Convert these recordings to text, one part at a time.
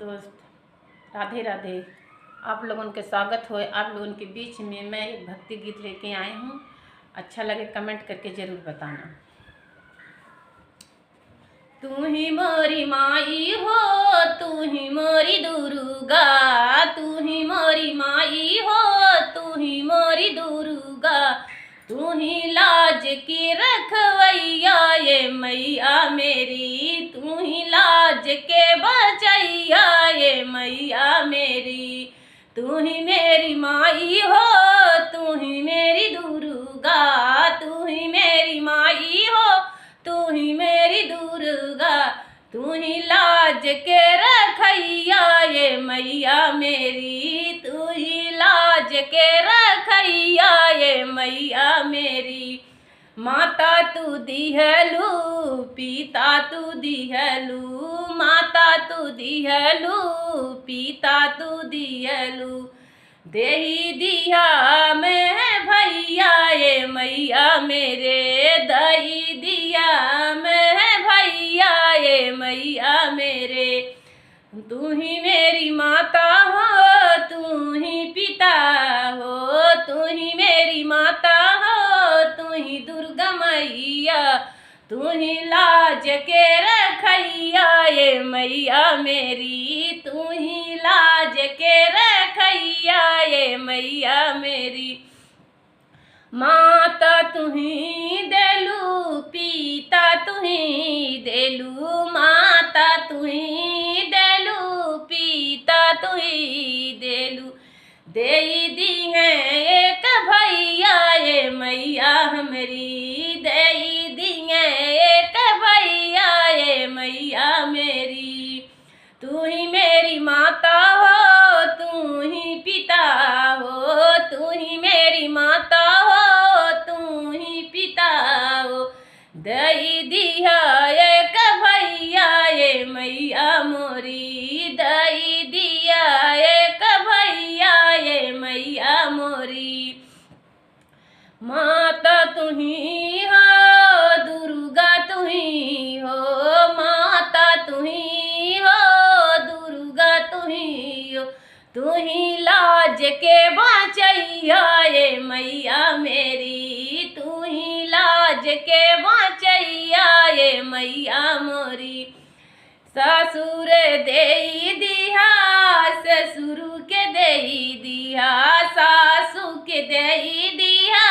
दोस्त, राधे राधे। आप लोगों के स्वागत हो। आप लोगों के बीच में मैं एक भक्ति गीत लेके आई हूँ। अच्छा लगे कमेंट करके ज़रूर बताना। तू ही मोरी माई हो, तू ही मोरी दुर्गा, तू ही मोरी माई हो, तू ही मोरी दुर्गा, तू ही लाज की रखवैया ये मैया मेरी, तू ही लाज के बचैया ये मैया मेरी। तू ही मेरी माई हो, तू ही मेरी दुर्गा, तू ही मेरी माई हो, तू ही मेरी दुर्गा, तू ही लाज के रखैया ये मैया मेरी, तू ही लाज के रखैया ये मैया मेरी। माता तू दिहलू, पिता तू दिहलू, माता तू दिहलू, पिता तू दिहलू, देही दिया मैं भैया ये मैया मेरे, दही दिया मैं भैया ये मैया मेरे। तू ही मेरी माता हो, तू ही पिता हो, तू ही मेरी माता हो, तू ही दुर्गा मैया, तू ही लाज के रखैया ये मैया मेरी, तू ही लाज के रखैया ये मैया मेरी। माता तुही देलू, पिता तुही देलू, माता तुही देलू, पिता तुही देलू, देई दी है एक भैया ये मैया हमारी, देई दी है एक भैया ये मैया मेरी। तू ही मेरी माता हो, तू ही पिता हो, तू ही मेरी माता हो, तू ही पिता हो, दई दिया एक भैया ये मैया मोरी, दई दिया एक भैया ये मैया मोरी। माता तुही हो, दुर्गा तुही हो, माता तुही हो, दुर्गा तुही हो, तू ही लाज के बचैया ये मैया मेरी, तू ही लाज के बचैया ये मैया मोरी। ससुर देई दिया, ससुर के देई दिया, सासू के देई दिया,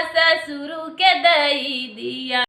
ससुर के देई दिया।